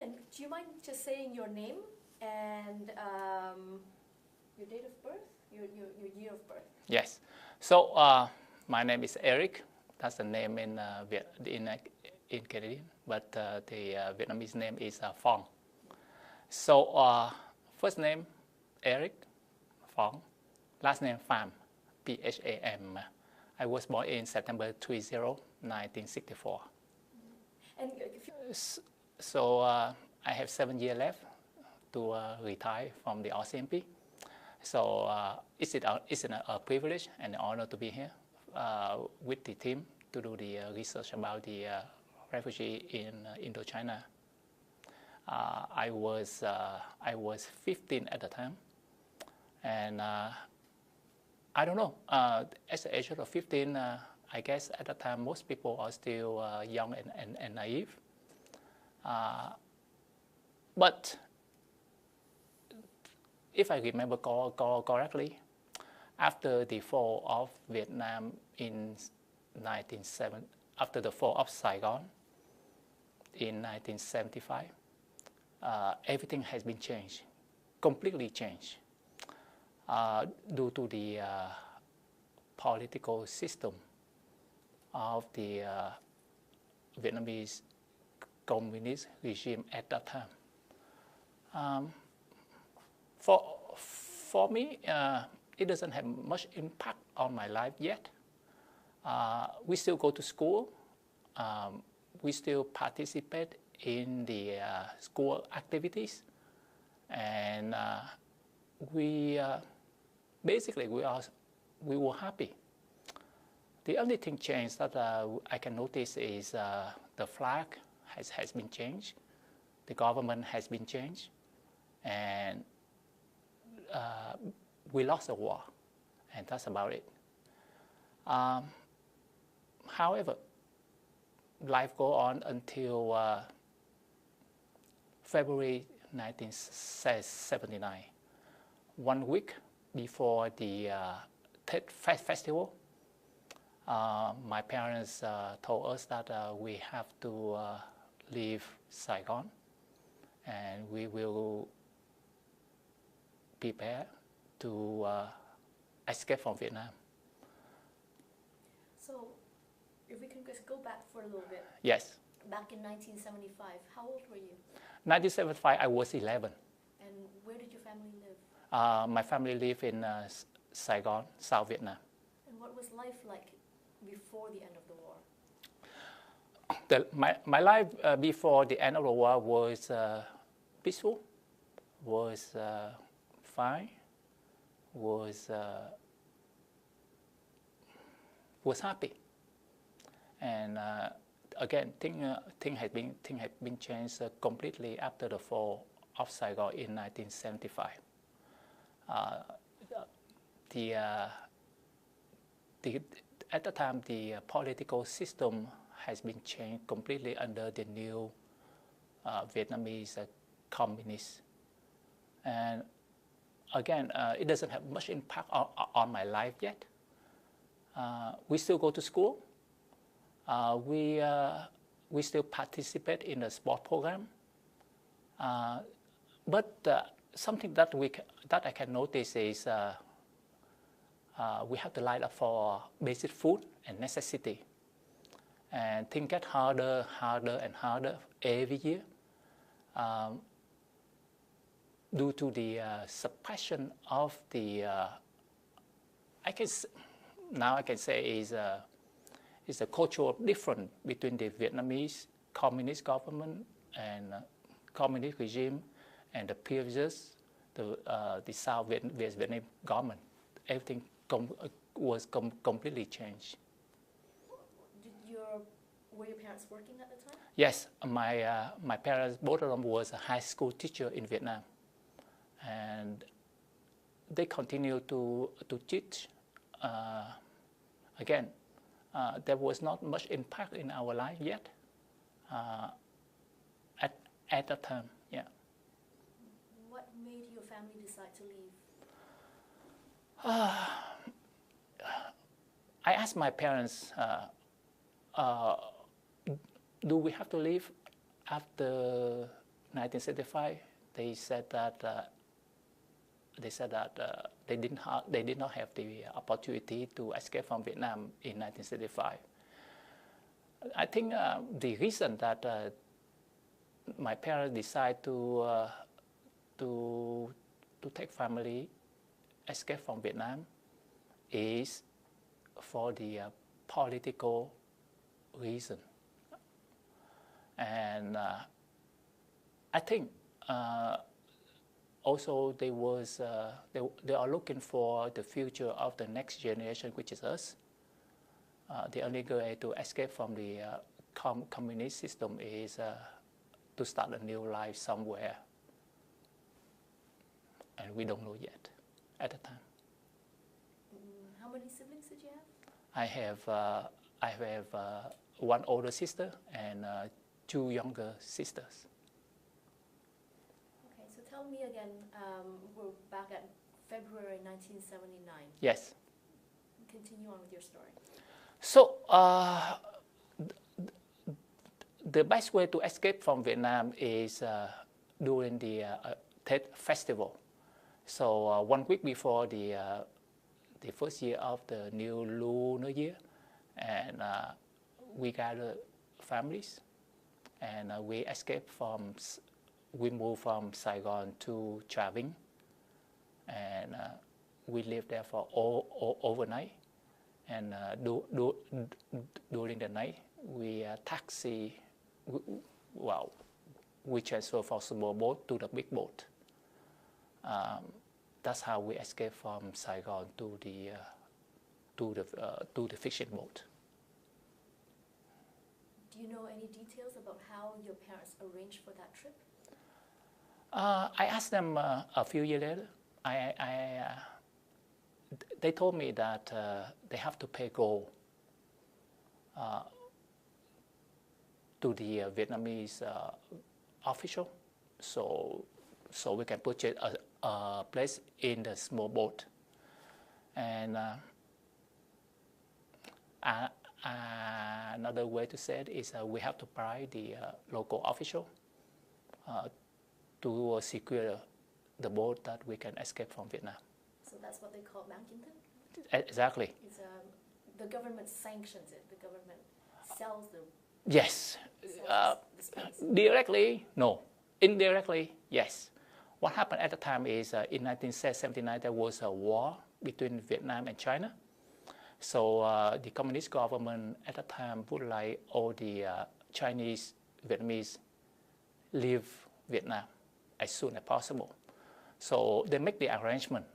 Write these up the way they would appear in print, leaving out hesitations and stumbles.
And do you mind just saying your name and your date of birth, your year of birth? Yes. So my name is Eric. That's the name in Canadian, but the Vietnamese name is Phong. So first name Eric, Phong. Last name Pham, Pham. I was born in September 30, 1964. And if you So I have 7 years left to retire from the RCMP. So it's a privilege and an honor to be here with the team to do the research about the refugee in Indochina. I was 15 at the time, and I don't know. At the age of 15, I guess at the time most people are still young and naive. But if I remember correctly, after the fall of Vietnam in 1970, after the fall of Saigon in 1975, everything has been changed, completely changed, due to the political system of the Vietnamese communist regime at that time. For me, it doesn't have much impact on my life yet. We still go to school. We still participate in the school activities, and we were happy. The only thing changed that I can notice is the flag has been changed, the government has been changed, and we lost the war, and that's about it. However, life goes on until February 1979, 1 week before the Tet Festival. My parents told us that we have to leave Saigon, and we will prepare to escape from Vietnam. So, if we can just go back for a little bit. Yes. Back in 1975, how old were you? 1975, I was 11. And where did your family live? My family lived in Saigon, South Vietnam. And what was life like before the end of the war? My life before the end of the war was peaceful, was fine, was happy, and again, things have been changed completely after the fall of Saigon in 1975. At the time, the political system has been changed completely under the new Vietnamese communists. And again, it doesn't have much impact on my life yet. We still go to school. We still participate in the sport program. But something that I can notice is we have to line up for basic food and necessity. And things get harder and harder every year due to the suppression of the, I can say is a cultural difference between the Vietnamese communist government and communist regime and the previous, the South Vietnamese government. Everything was completely changed. Were your parents working at the time? Yes, my parents, both of them was a high school teacher in Vietnam, and they continue to teach. Again, there was not much impact in our life yet at that time. Yeah. What made your family decide to leave? I asked my parents, do we have to leave after 1975, they said that they did not have the opportunity to escape from Vietnam in 1975. I think the reason that my parents decided to take family escape from Vietnam is for the political reason, and I think also they are looking for the future of the next generation, which is us. The only way to escape from the communist system is to start a new life somewhere, and we don't know yet at the time. How many siblings did you have? I have one older sister and 2 younger sisters. Okay, so tell me again, we're back at February 1979. Yes. Continue on with your story. So the best way to escape from Vietnam is during the Tết festival. So 1 week before the first year of the new lunar year, and we gather families, and we moved from Saigon to Trà Vinh, and we lived there for overnight. And during the night, we we transfer from small boat to the big boat. That's how we escaped from Saigon to the fishing boat. Do you know any details about how your parents arranged for that trip? I asked them a few years later. They told me that they have to pay gold to the Vietnamese official, so we can purchase a place in the small boat. And another way to say it is we have to bribe the local official to secure the boat that we can escape from Vietnam. So that's what they call Mang Kinh Tân? Exactly. It's, the government sanctions it. The government sells the... Yes. the space. Directly, no. Indirectly, yes. What happened at the time is in 1979 there was a war between Vietnam and China. So the communist government at the time would like all the Chinese Vietnamese leave Vietnam as soon as possible. So they make the arrangement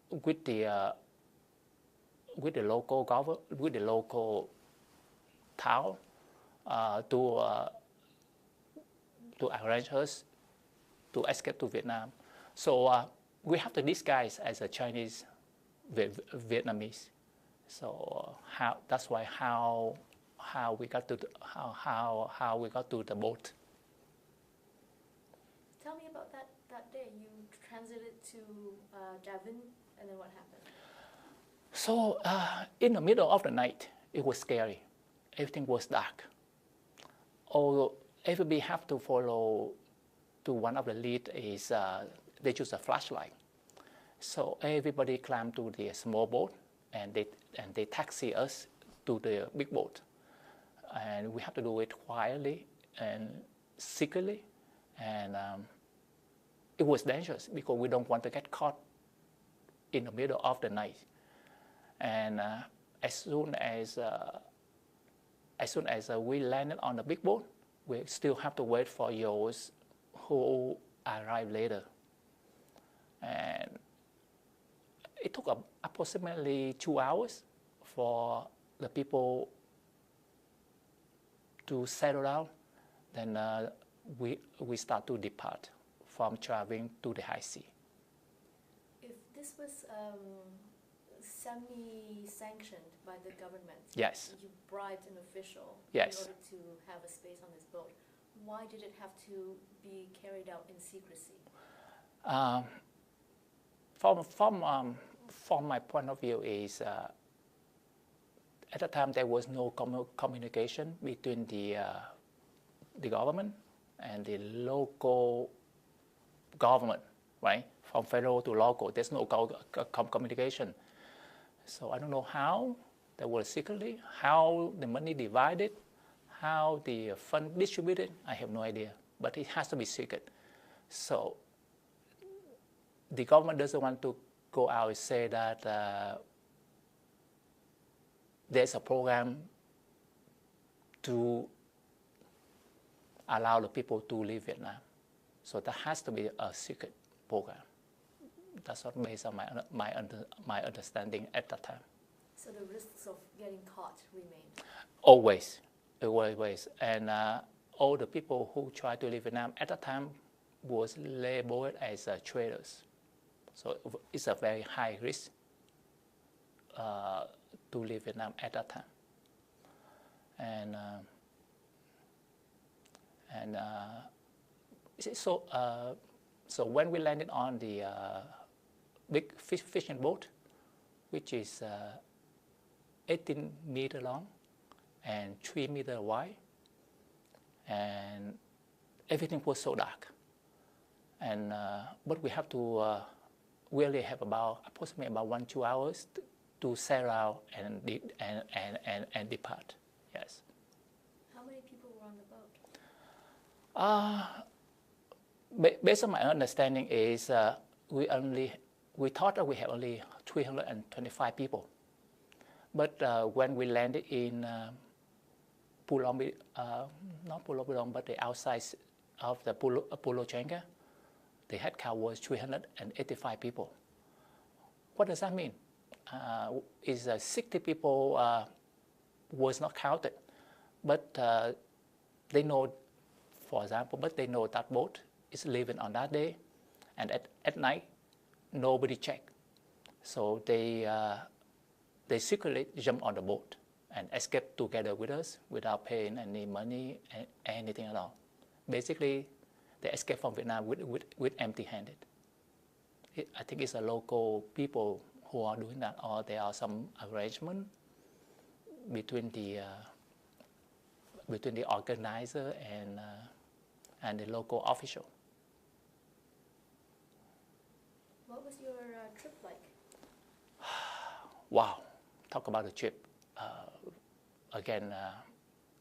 with the local town to arrange us to escape to Vietnam. So we have to disguise as a Chinese Vietnamese. So that's why how we got to the boat. Tell me about that day. You transited to Trà Vinh, and then what happened? So in the middle of the night, it was scary. Everything was dark. Everybody have to follow to one of the lead is they choose a flashlight. So everybody climbed to the small boat, and they taxi us to the big boat. And we have to do it quietly and secretly. And it was dangerous because we don't want to get caught in the middle of the night. And as soon as we landed on the big boat, we still have to wait for yours who arrive later. And it took approximately 2 hours for the people to settle down. Then we start to depart from Trà Vinh to the high sea. If this was semi-sanctioned by the government, yes, you bribed an official yes, in order to have a space on this boat, why did it have to be carried out in secrecy? From my point of view is at the time there was no communication between the government and the local government, right? From federal to local, there's no communication. So I don't know how they were secretly, how the money divided, how the fund distributed. I have no idea, but it has to be secret. So the government doesn't want to go out and say that there's a program to allow the people to leave Vietnam. So that has to be a secret program. That's what based on my understanding at that time. So the risks of getting caught remain? Always. And all the people who tried to leave Vietnam at that time was labeled as traitors. So it's a very high risk to leave Vietnam at that time. So when we landed on the big fishing boat, which is 18 meters long and 3 meters wide, and everything was so dark. And but we have to we only have approximately about 1-2 hours to sail out and depart. Yes. How many people were on the boat? Based on my understanding is we thought that we had only 325 people, but when we landed in Pulau, not Pulau Bidong, but the outside of the Pulau Changka, the head count was 385 people. What does that mean? Is 60 people was not counted, but they know, for example, but they know that boat is leaving on that day, and at night nobody checked, so they secretly jump on the boat and escape together with us without paying any money, anything at all. Basically, they escape from Vietnam with empty-handed. I think it's a local people who are doing that, or there are some arrangement between the organizer and the local official. What was your trip like? Wow, talk about the trip. Again,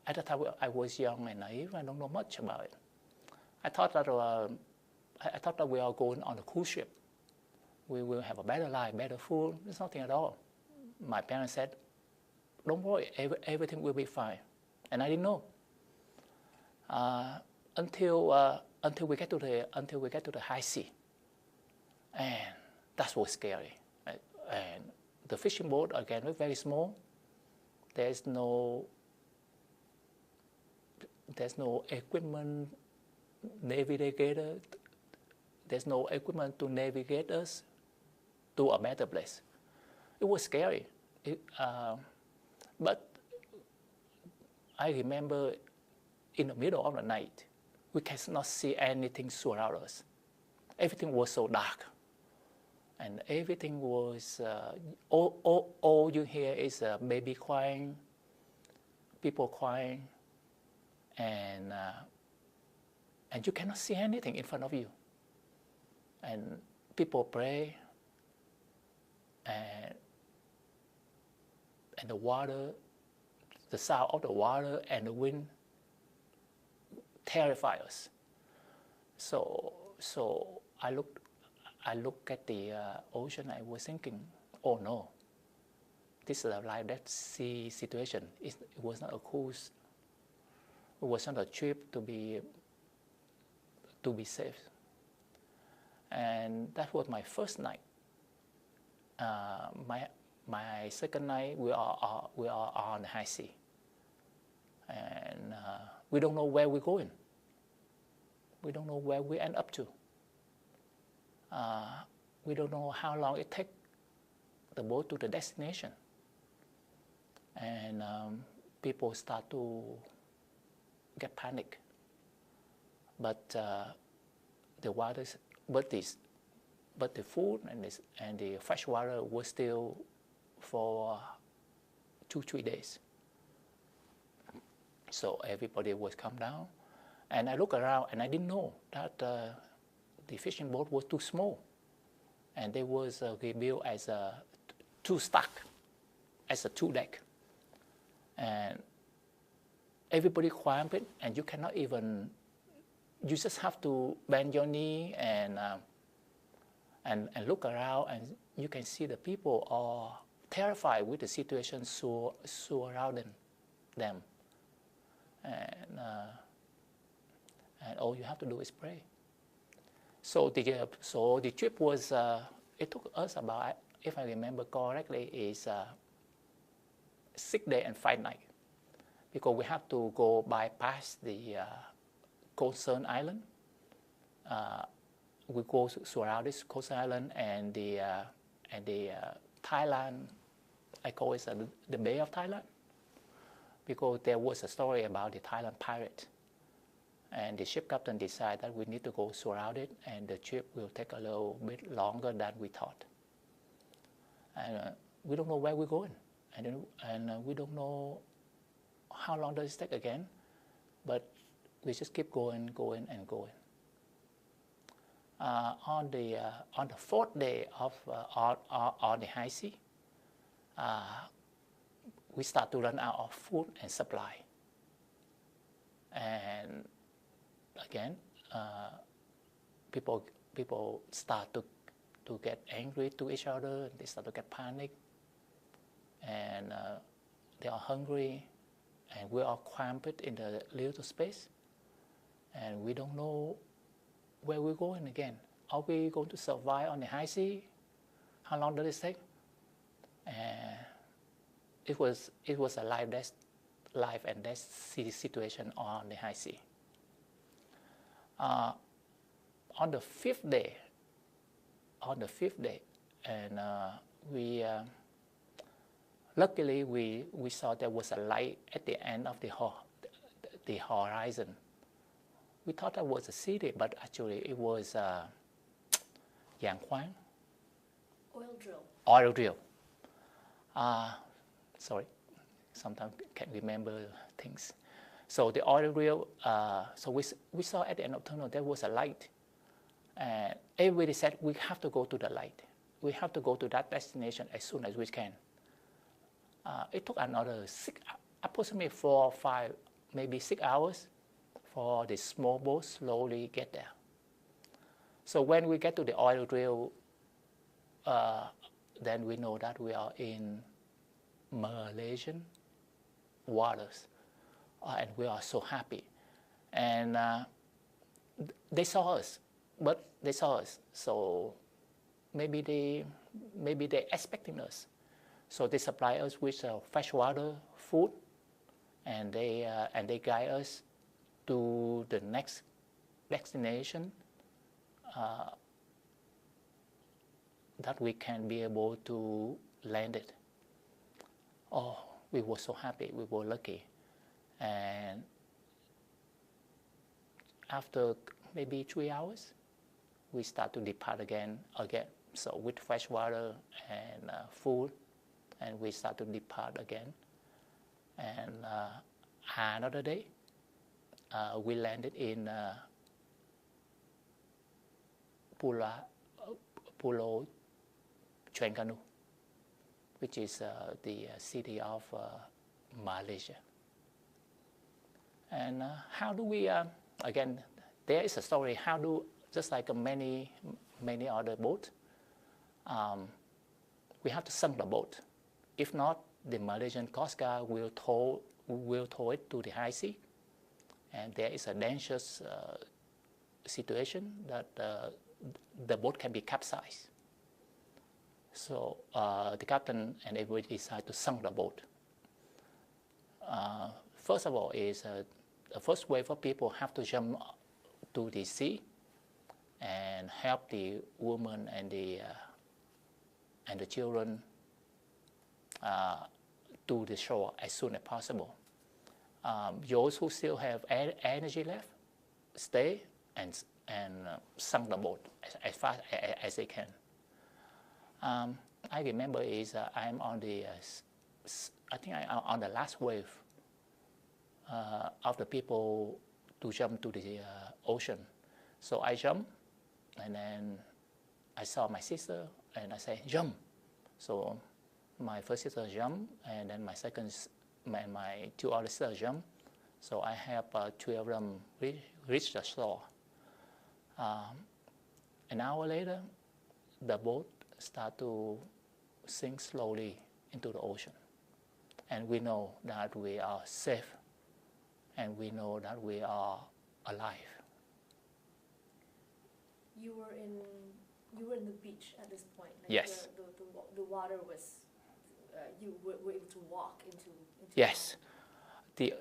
at the time I was young and naive. I don't know much about it. I thought that we are going on a cruise ship. We will have a better life, better food. There's nothing at all. My parents said, "Don't worry, everything will be fine," and I didn't know until we get to the high sea, and that was scary. And the fishing boat again was very small. There's no equipment, navigator. There's no equipment to navigate us to a better place. It was scary. But I remember in the middle of the night, we cannot see anything surround us. Everything was so dark. And everything was, all you hear is baby crying, people crying, and you cannot see anything in front of you. And people pray, and the water, the sound of the water and the wind terrify us. So I looked at the ocean. I was thinking, oh no, this is like that sea situation. It was not a cruise. It was not a trip to be safe. And that was my first night. My second night, we are on the high sea, and we don't know where we're going. We don't know where we end up to. We don't know how long it takes the boat to the destination. And people start to get panic. But the waters, but the food and the fresh water was still for 2-3 days. So everybody was calm down, And I look around and I didn't know that the fishing boat was too small. And they was rebuilt as a two stack, as a two deck. And everybody climbed it, and you cannot even, you just have to bend your knee and look around, and you can see the people are terrified with the situation surrounding them. And all you have to do is pray. So the trip was, it took us about, if I remember correctly, is 6 days and 5 nights. Because we have to go bypass the Coeurs Island. We go surround this Coeurs Island and the Thailand, I call it the Bay of Thailand, because there was a story about the Thailand pirate. And the ship captain decided that we need to go surround it, and the trip will take a little bit longer than we thought. And we don't know where we're going, and we don't know how long does it take again, but we just keep going. On the 4th day of on the high sea, we start to run out of food and supply. And again, people start to get angry to each other. They start to get panic, and they are hungry, and we are cramped in the little space, and we don't know where we're going again. Are we going to survive on the high sea? How long does it take? And it was a life and death situation on the high sea. On the fifth day, and luckily we saw there was a light at the end of the horizon. We thought that was a city, but actually it was giàn khoáng. Oil drill. Sorry, sometimes can't remember things. So the oil drill, so we saw at the end of the tunnel there was a light. And everybody said, we have to go to the light. We have to go to that destination as soon as we can. It took another approximately 4 or 5, maybe 6 hours for the small boat slowly get there. So when we get to the oil drill, then we know that we are in Malaysian waters, and we are so happy. And they saw us, so maybe they expecting us. So they supply us with fresh water, food, and they guide us to the next destination that we can be able to land it. Oh, we were so happy, we were lucky. And after maybe 3 hours, we start to depart again. So with fresh water and food, and we start to depart again. And another day, we landed in Pulau Trengganu, which is the city of Malaysia. And how do we, again, there is a story, how do, just like many other boats, we have to sink the boat. If not, the Malaysian Coast Guard will tow it to the high sea. And there is a dangerous situation that the boat can be capsized. So the captain and everybody decide to sink the boat. First of all, is the first wave of people have to jump to the sea and help the women and the children to the shore as soon as possible. Those who still have energy left, stay and sink the boat as fast as they can. I remember is I'm on the, I think I'm on the last wave of the people jump to the ocean. So I jumped, and then I saw my sister, and I said, jump. So my first sister jumped, and then my two other sisters jumped. So I helped three of them reach the shore. An hour later, the boat started to sink slowly into the ocean. And we know that we are safe, and we know that we are alive. You were in the beach at this point. Like Yes. The water was. You were able to walk into. Yes. The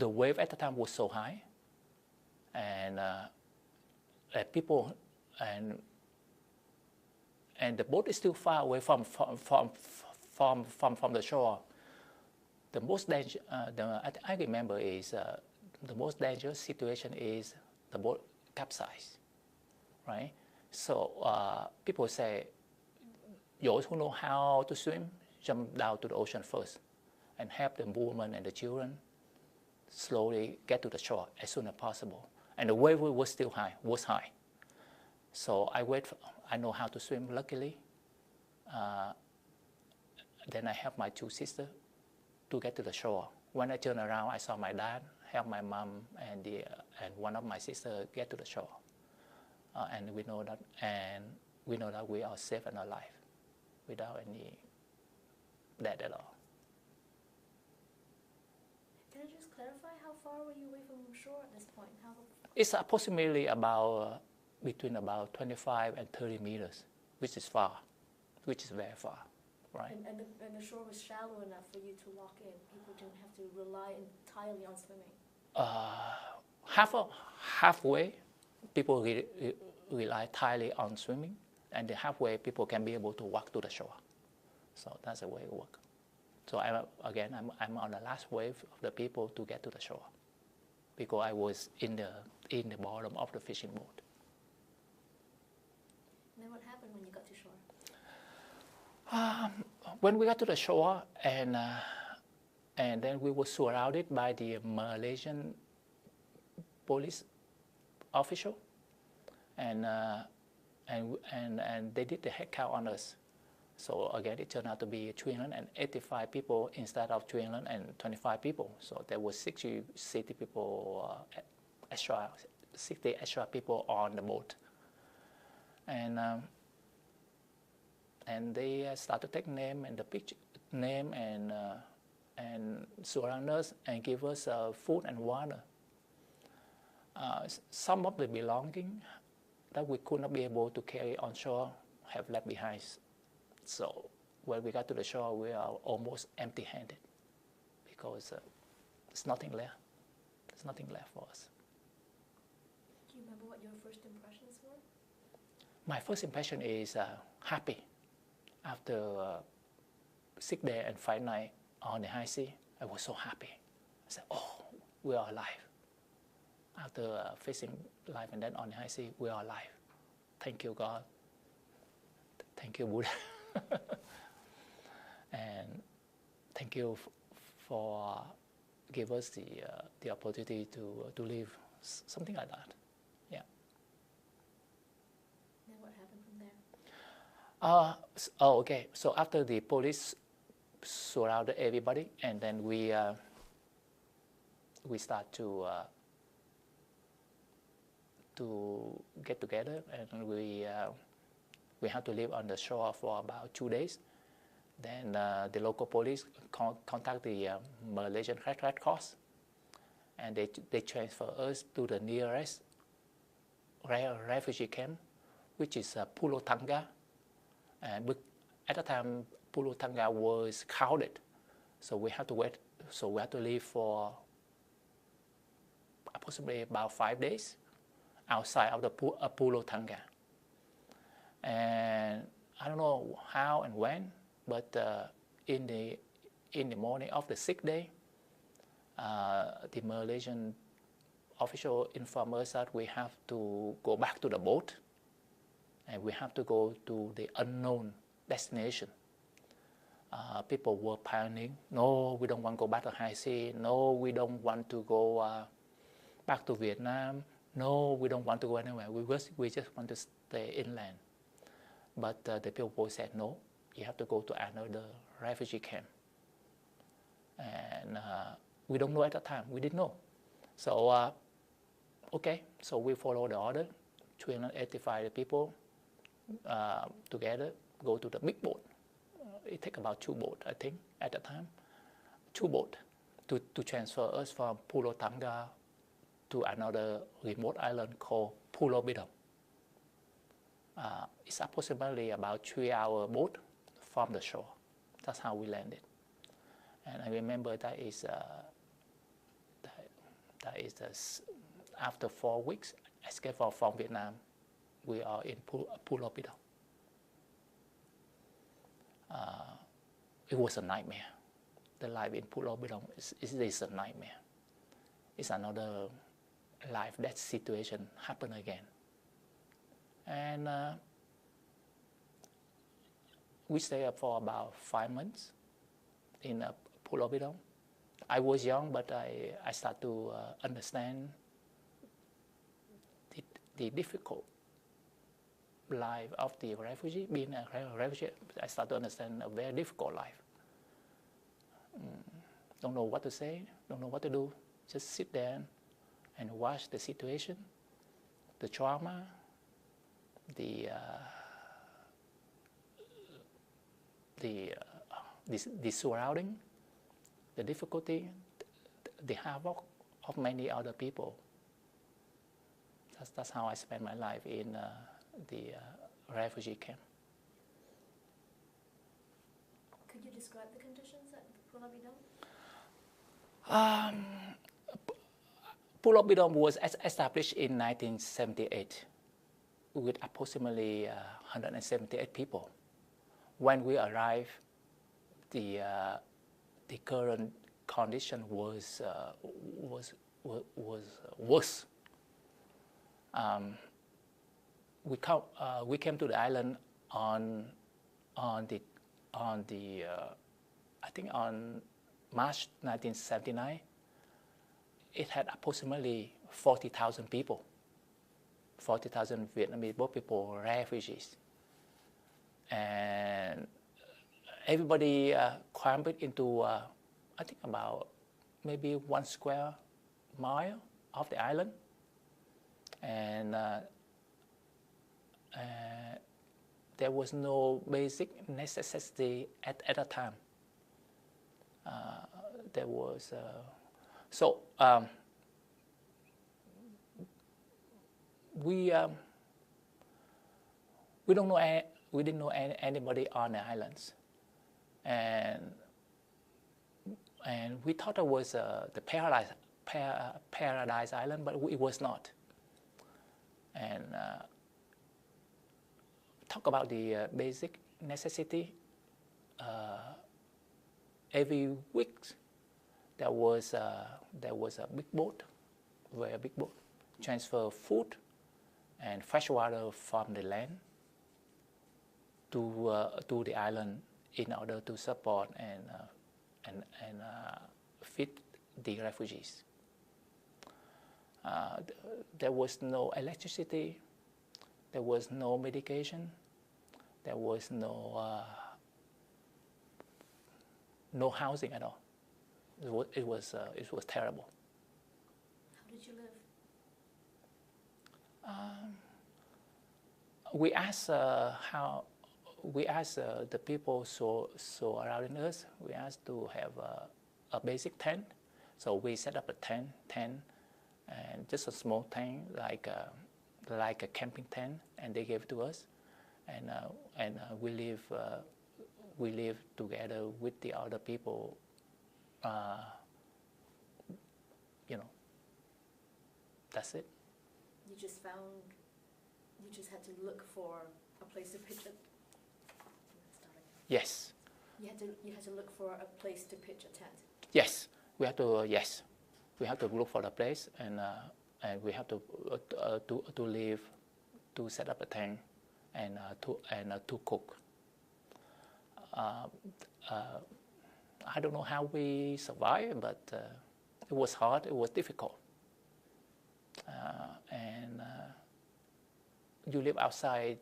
wave at the time was so high, and people and the boat is still far away from the shore. The most danger, I remember is the most dangerous situation is the boat capsize, right? So people say, those who know how to swim jump down to the ocean first, and help the women and the children slowly get to the shore as soon as possible. And the wave was still high, So I know how to swim, luckily. Then I helped my two sisters to get to the shore. When I turned around, I saw my dad help my mom and one of my sisters get to the shore. And we know that we are safe and alive without any death at all. Can I just clarify, how far were you away from shore at this point? It's approximately between about 25 and 30 meters, which is very far, right? And the shore was shallow enough for you to walk in. People didn't have to rely entirely on swimming. Halfway, people rely entirely on swimming, and the halfway people can be able to walk to the shore. So that's the way it works. So I'm on the last wave of the people to get to the shore, because I was in the bottom of the fishing boat. And then what happened when you got to shore? When we got to the shore, and then we were surrounded by the Malaysian police official, and they did the head count on us. So again, it turned out to be 385 people instead of 325 people. So there were 60 people extra, 60 extra people on the boat, and they started to take name and the picture name and surround us and give us food and water. Some of the belongings that we could not be able to carry on shore have left behind. So when we got to the shore, we are almost empty-handed, because there's nothing left. There's nothing left for us. Do you remember what your first impressions were? My first impression is happy. After a 6 day and 5 nights on the high sea, I was so happy. I said, oh, we are alive. After facing life and then on the high sea, we are alive. Thank you, God. Thank you, Buddha. And thank you for give us the opportunity to live, something like that. Yeah. Then what happened from there? Okay. So after the police surrounded everybody, and then we start to get together, and we had to live on the shore for about 2 days. Then the local police contact the Malaysian Red Cross, and they transfer us to the nearest refugee camp, which is Pulau Tangga. And at the time, Pulau Tangga was crowded, so we had to wait. So we had to live for approximately about 5 days outside of the Pulau Tangga. And I don't know how and when, but in the morning of the 6th day, the Malaysian official informed us that we have to go back to the boat, and we have to go to the unknown destination. people were panicking. No, we don't want to go back to high sea. No, we don't want to go back to Vietnam. No, we don't want to go anywhere. We just want to stay inland. But the people said, no, you have to go to another refugee camp. And we don't know at that time. We didn't know. So, okay, so we follow the order. 385 people together go to the big boat. It takes about 2 boats, I think, at the time. 2 boats to transfer us from Pulo Tanga to another remote island called Pulo Bidong. It's approximately about 3-hour boat from the shore. That's how we landed. And I remember that is after 4 weeks escape from Vietnam, we are in Pulo Bidong. It was a nightmare. The life in Pulo Bidong is a nightmare. It's another life-death situation happen again. And we stayed up for about 5 months in Pulo Bidong. I was young, but I started to understand the difficult life of the refugee. Being a refugee, I started to understand a very difficult life. Don't know what to say, don't know what to do. Just sit there and watch the situation, the trauma, the surrounding, the difficulty, the havoc of many other people. That's how I spent my life in the refugee camp. Could you describe the conditions at Pulo Bidong? Pulo Bidong was established in 1978 with approximately 178 people. When we arrived, the current condition was worse. We came to the island on I think on March 1979. It had approximately 40,000 people, 40,000 Vietnamese boat people, refugees, and everybody crammed into I think about maybe 1 square mile of the island, and there was no basic necessity at that time. There was we don't know we didn't know anybody on the islands, and we thought it was the paradise island, but it was not. And talk about the basic necessity. Every week there was a big boat, very big boat, transfer food and fresh water from the land to the island in order to support and feed the refugees. There was no electricity, there was no medication, there was no housing at all. It was terrible. How did you live? We asked the people surrounding us. We asked to have a basic tent, so we set up a tent, and just a small tent like a camping tent, and they gave it to us, and we live together with the other people. That's it. You just had to look for a place to pitch it. Yes. You had to look for a place to pitch a tent. Yes, we have to. Yes, we have to look for the place, and we have to live, to set up a tent, and to cook. I don't know how we survived, but it was hard, it was difficult. And you live outside,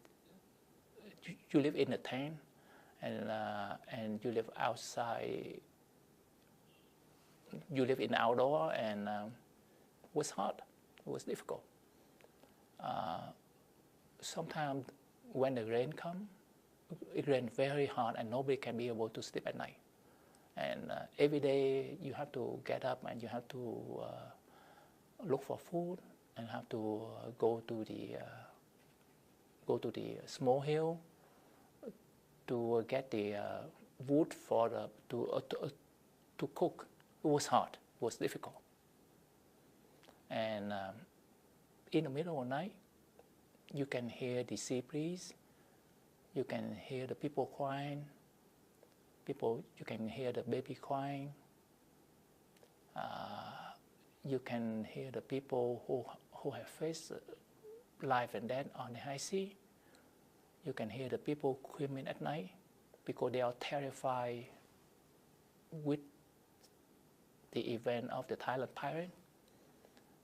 you live in a tent, and you live outside, you live in outdoor, and it was hard, it was difficult. Sometimes when the rain comes, it rains very hard and nobody can be able to sleep at night. And every day you have to get up and you have to look for food and have to go to the small hill to get the wood for to cook. It was hard. It was difficult. And in the middle of the night, you can hear the sea breeze. You can hear the people crying. You can hear the baby crying. You can hear the people who have faced life and death on the high sea. You can hear the people screaming at night because they are terrified with the event of the Thailand pirate.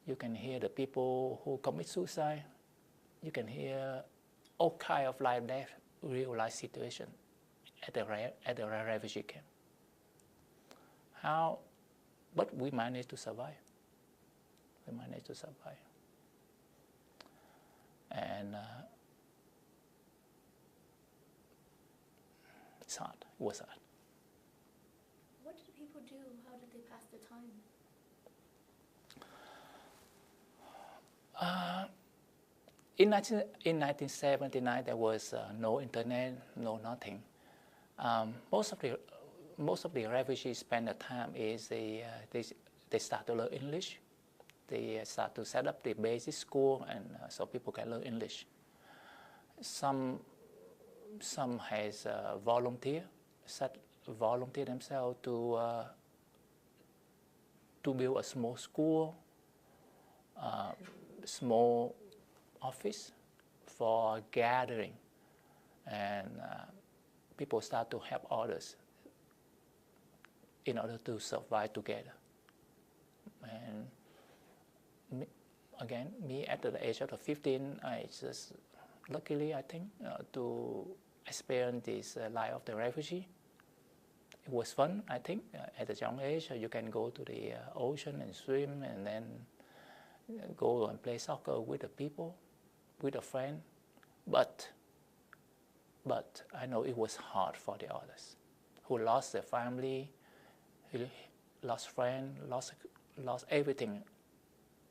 You can hear the people who commit suicide. You can hear all kinds of life, death, real life situation at the refugee camp. But we managed to survive. We managed to survive. And it's hard. It was hard. What did people do? How did they pass the time? In 1979, there was no internet, no nothing. Most of the refugees spend the time is they start to learn English. They start to set up the basic school, and so people can learn English. Some has volunteer themselves to build a small school, small office for gathering, and people start to help others in order to survive together. And me at the age of 15, I just luckily, I think, to experience this life of the refugee. It was fun, I think. At a young age, you can go to the ocean and swim, and then go and play soccer with the people, with a friend. But I know it was hard for the others who lost their family, who lost friends, lost everything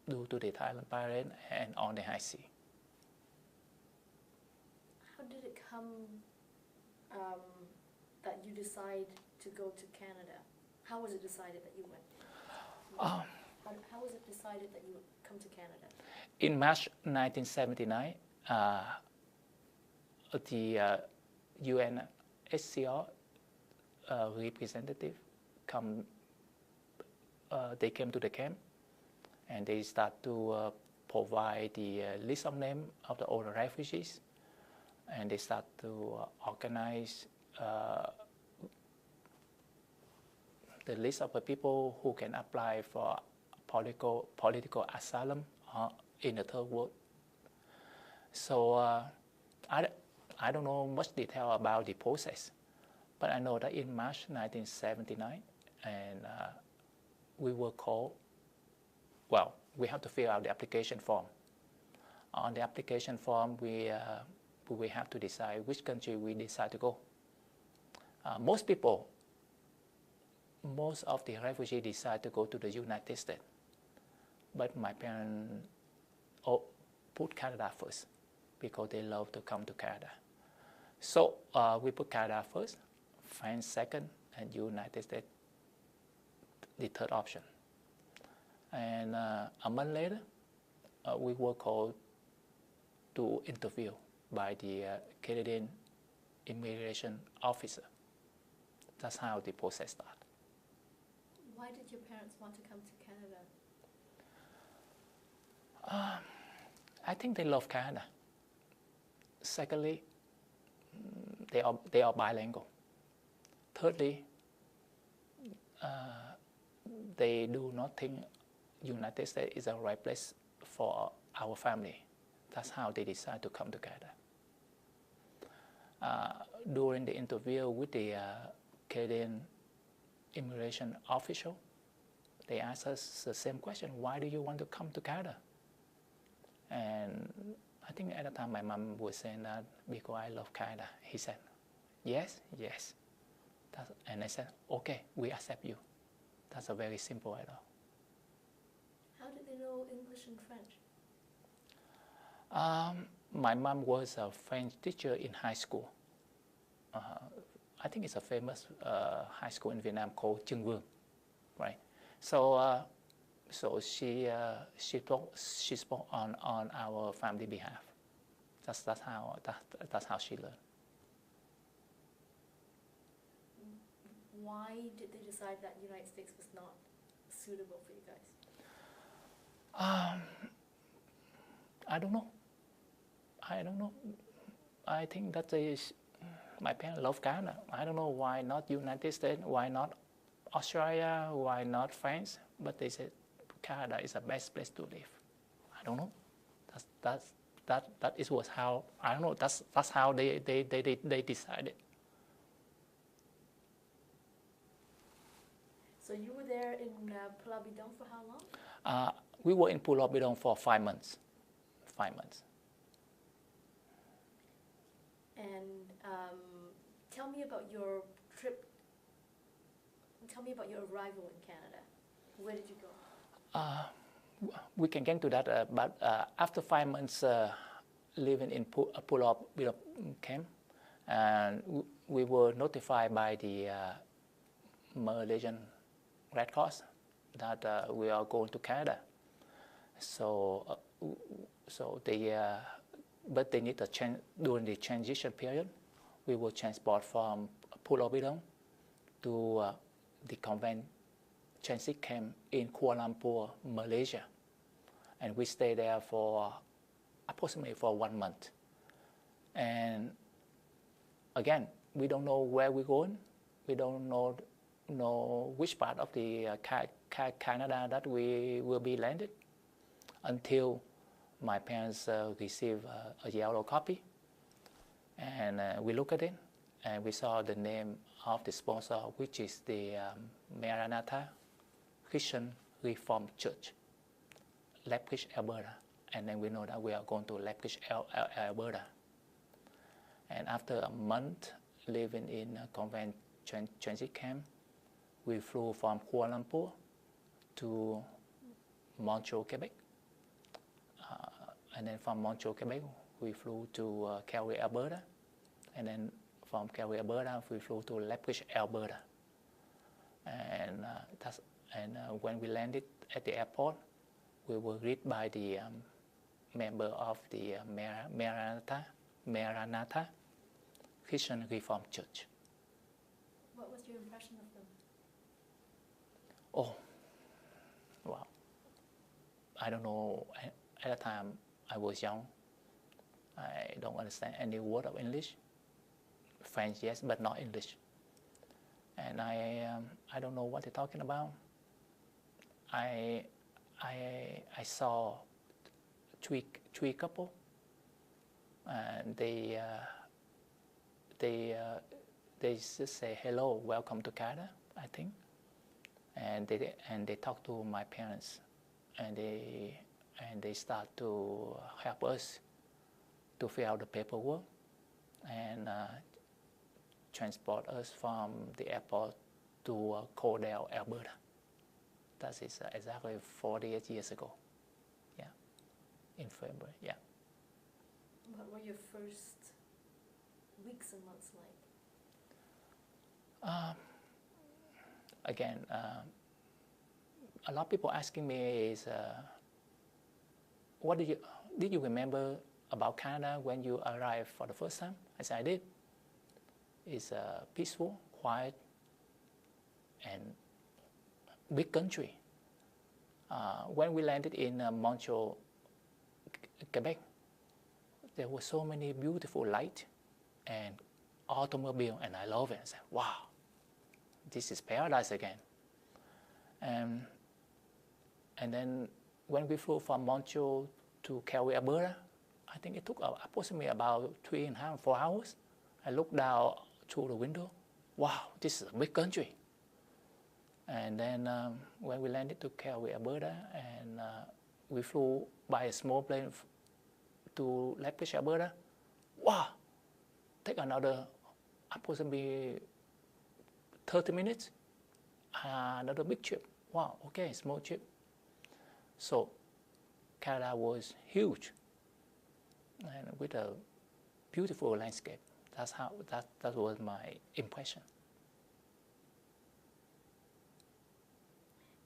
due to the Thailand pirate and on the high sea. How did it come that you decide to go to Canada? How was it decided that you went? How was it decided that you would come to Canada? In March 1979, the UNHCR representative they came to the camp, and they start to provide the list of names of all the refugees, and they start to organize the list of the people who can apply for political asylum in the third world. So I don't know much detail about the process, but I know that in March 1979, and we were called. Well, we have to fill out the application form. On the application form, we have to decide which country we decide to go. Most of the refugees decide to go to the United States, but my parents put Canada first because they love to come to Canada. So we put Canada first, France second, and United States the third option. And a month later, we were called to interview by the Canadian immigration officer. That's how the process started. Why did your parents want to come to Canada? I think they love Canada. Secondly, they are bilingual. thirdly, they do not think United States is the right place for our family. That's how they decide to come together. During the interview with the Canadian immigration official, they asked us the same question: why do you want to come to Canada? And I think at the time my mom was saying that because I love Canada. He said, yes, yes. And I said, okay, we accept you. That's a very simple at all. How did they know English and French? My mom was a French teacher in high school. I think it's a famous high school in Vietnam called Trưng Vương, right? So, she spoke on our family behalf. That's how she learned. Why did they decide that United States was not suitable for you guys? I don't know. I think that my parents love Canada. I don't know why not United States, why not Australia, why not France, but they said Canada is the best place to live. I don't know. That was how, I don't know, that's how they decided. So you were there in Pulau Bidong for how long? We were in Pulau Bidong for 5 months. 5 months. And tell me about your trip. Tell me about your arrival in Canada. Where did you go? We can get to that, but after 5 months living in Pulau Bidong camp, and we were notified by the Malaysian Red Cross that we are going to Canada. So but they need a change during the transition period. We were transported from Pulau Bidong to the convent transit camp in Kuala Lumpur, Malaysia, and we stayed there for approximately 1 month. And again, we don't know where we're going. We don't know which part of the Canada that we will be landed until my parents received a yellow copy, and we look at it, and we saw the name of the sponsor, which is the Maranatha Christian Reformed Church, Lethbridge, Alberta. And then we know that we are going to Lethbridge, Alberta. And after a month living in a convent transit camp, we flew from Kuala Lumpur to Montreal, Quebec. And then from Montreal, Quebec, we flew to Calgary, Alberta. And then from Calgary, Alberta, we flew to Lethbridge, Alberta. And when we landed at the airport, we were greeted by the member of the Maranatha Christian Reformed Church. What was your impression of them? Oh, wow. I don't know. At the time, I was young. I don't understand any word of English. French, yes, but not English. And I don't know what they're talking about. I saw three couple, and they just say hello, welcome to Canada, I think, and they talk to my parents, and they start to help us to fill out the paperwork and transport us from the airport to Coeurs, Alberta. That is exactly 48 years ago. Yeah, in February. Yeah. What were your first weeks and months like? Again, a lot of people asking me is, what did you remember about Canada when you arrived for the first time? I said I did. It's peaceful, quiet, and big country. When we landed in Montreal, Quebec, there were so many beautiful lights and automobile, and I love it. I said, wow, this is paradise again. And then when we flew from Montreal to Calgary, Alberta, I think it took approximately about 3.5, 4 hours. I looked down through the window. Wow, this is a big country. And then when we landed to Calgary, Alberta, and we flew by a small plane to Lethbridge, Alberta. Wow, take another approximately 30 minutes, another big trip. Wow, okay, small trip. So Canada was huge and with a beautiful landscape. That was my impression.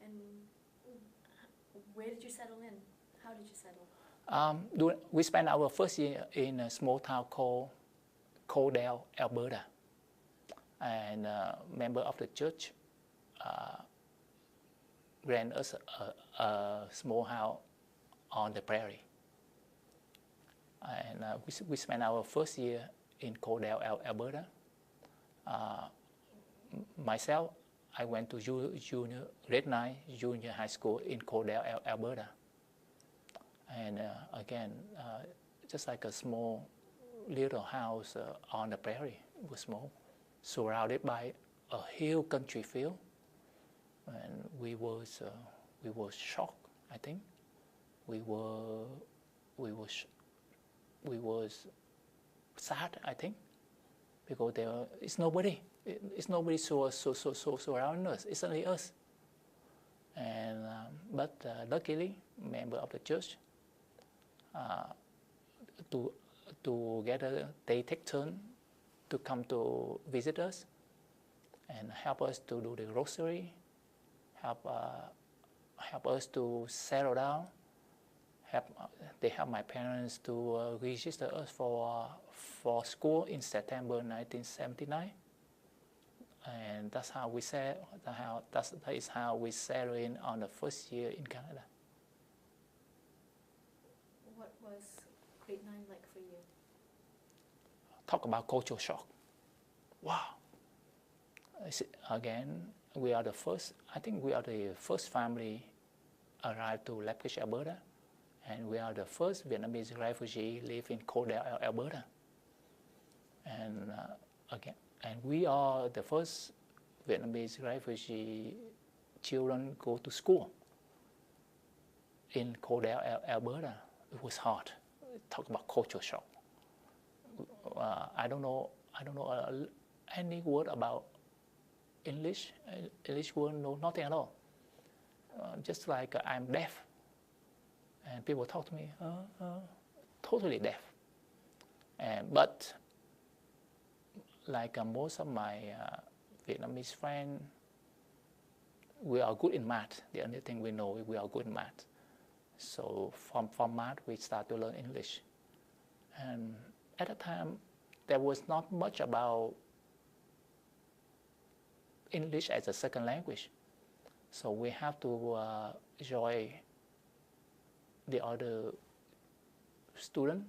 And where did you settle in? How did you settle? We spent our first year in a small town called Coeurs, Alberta. And a member of the church ran us a small house on the prairie. And we spent our first year in Coeurs, Alberta. Myself, I went to grade 9 junior high school in Coeurs, Alberta. And again, just like a small little house on the prairie. It was small, surrounded by a huge country field. And we was shocked, I think. We was sad, I think, because it's nobody. It's nobody so around us. It's only us. And but luckily, member of the church, together they take turn to come to visit us and help us to do the grocery, help us to settle down. They help my parents to register us for school in September 1979, and that's how we that is how we settled in on the first year in Canada. What was grade 9 like for you? Talk about cultural shock. Wow. Again, we are the first. I think we are the first family arrived to Lethbridge, Alberta. And we are the first Vietnamese refugee live in Coeurs, Alberta. And and we are the first Vietnamese refugee children go to school in Coeurs, Alberta. It was hard. Talk about cultural shock. I don't know any word about English word, no, nothing at all. Just like I'm deaf. And people talk to me, totally deaf. But like most of my Vietnamese friends, we are good in math. The only thing we know is we are good in math. So from math, we start to learn English. And at the time, there was not much about English as a second language. So we have to join the other student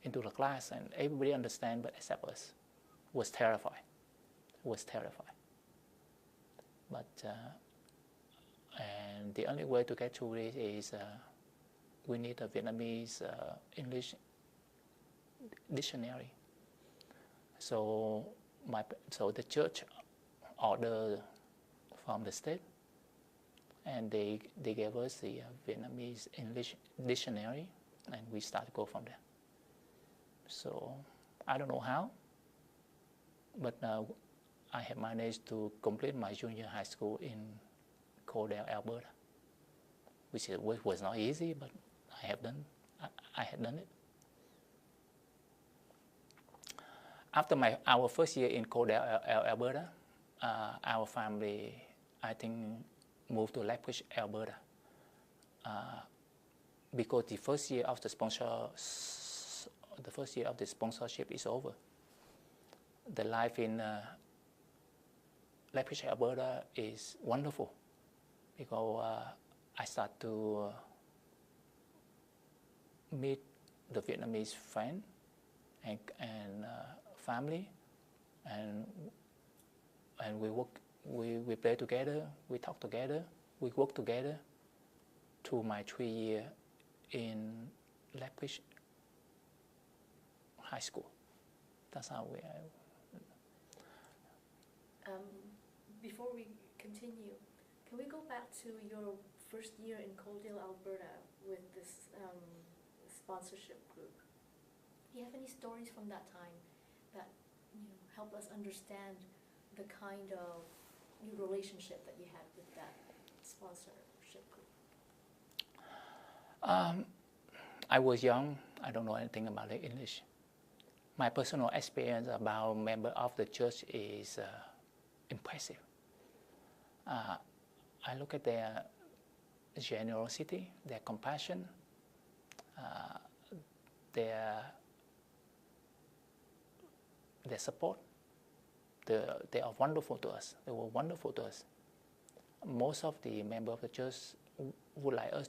into the class, and everybody understand but except us. Was terrified. But and the only way to get through it is we need a Vietnamese English dictionary. So the church ordered from the state, and they gave us the Vietnamese English dictionary, and we start to go from there. So I don't know how, but I have managed to complete my junior high school in Coeurs, Alberta, which was not easy, but I had done it. After our first year in Coeurs, Alberta, our family, I think, moved to Lethbridge, Alberta, because the first year of the sponsorship is over. The life in Lethbridge, Alberta is wonderful, because I start to meet the Vietnamese friend and family, and we play together, we talk together, we work together through my 3 years in Lethbridge High School. That's how we. Before we continue, can we go back to your first year in Coaldale, Alberta, with this sponsorship group? Do you have any stories from that time that help us understand the kind of relationship that you had with that sponsorship group? I was young. I don't know anything about the English. My personal experience about member of the church is impressive. I look at their generosity, their compassion, their support. They are wonderful to us. They were wonderful to us. Most of the members of the church would like us